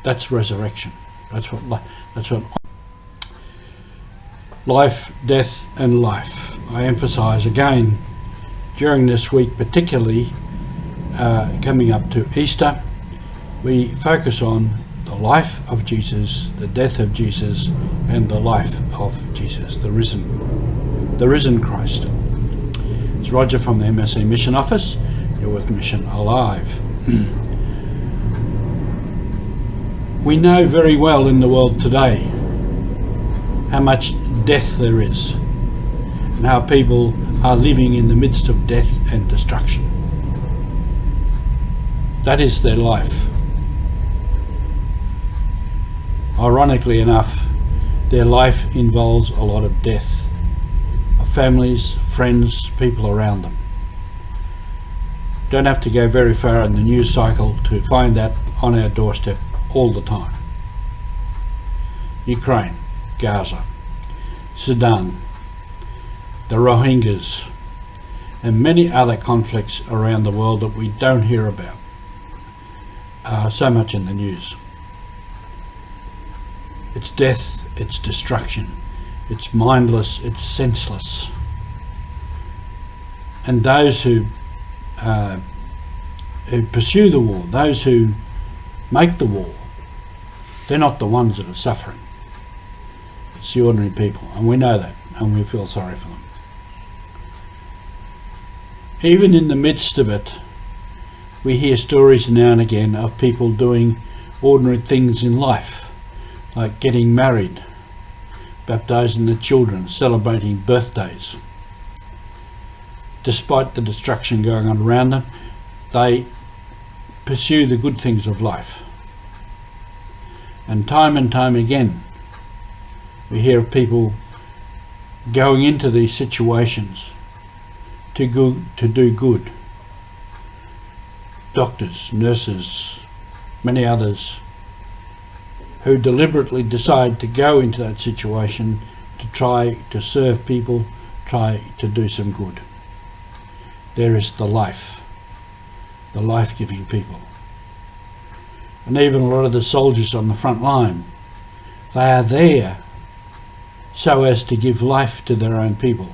That's resurrection. That's what life, death and life. I emphasise again during this week, particularly coming up to Easter, we focus on the life of Jesus, the death of Jesus, and the life of Jesus, the risen Christ. It's Roger from the MSC Mission Office. You're with Mission Alive. We know very well in the world today how much death there is and how people are living in the midst of death and destruction. That is their life. Ironically enough, their life involves a lot of death of families, friends, people around them. Don't have to go very far in the news cycle to find that on our doorstep all the time. Ukraine, Gaza, Sudan, the Rohingyas, and many other conflicts around the world that we don't hear about so much in the news. It's death, it's destruction, it's mindless, it's senseless. And those who pursue the war, those who make the war, they're not the ones that are suffering. It's the ordinary people, and we know that, and we feel sorry for them. Even in the midst of it, we hear stories now and again of people doing ordinary things in life, like getting married, baptizing the children, celebrating birthdays. Despite the destruction going on around them, they pursue the good things of life. And time again, we hear of people going into these situations to do good. Doctors, nurses, many others who deliberately decide to go into that situation to try to serve people, try to do some good. There is the life-giving people. And even a lot of the soldiers on the front line, they are there so as to give life to their own people.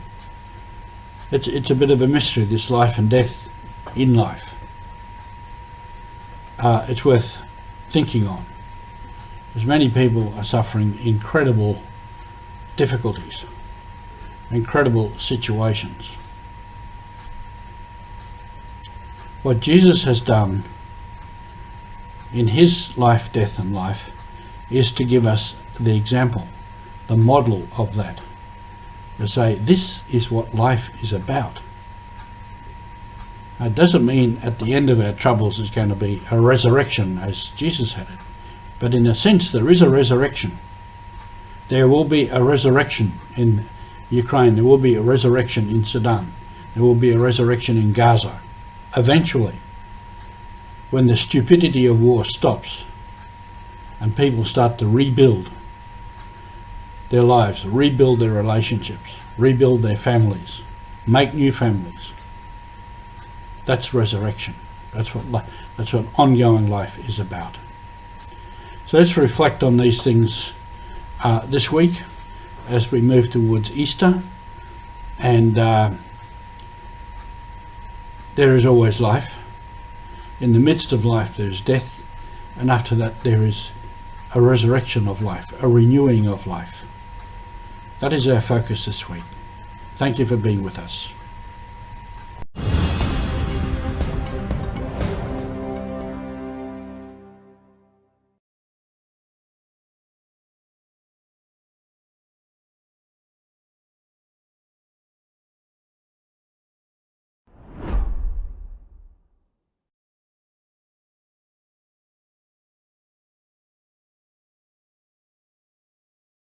It's a bit of a mystery, this life and death in life. It's worth thinking on, as many people are suffering incredible difficulties, incredible situations. What Jesus has done in his life, death and life is to give us the example, the model of that. To say this is what life is about. It doesn't mean at the end of our troubles is going to be a resurrection as Jesus had it. But in a sense there is a resurrection. There will be a resurrection in Ukraine. There will be a resurrection in Sudan. There will be a resurrection in Gaza. Eventually, when the stupidity of war stops and people start to rebuild their lives, rebuild their relationships, rebuild their families, make new families. That's resurrection. That's what ongoing life is about. So let's reflect on these things this week as we move towards Easter. And there is always life. In the midst of life there is death, and after that there is a resurrection of life, a renewing of life. That is our focus this week. Thank you for being with us.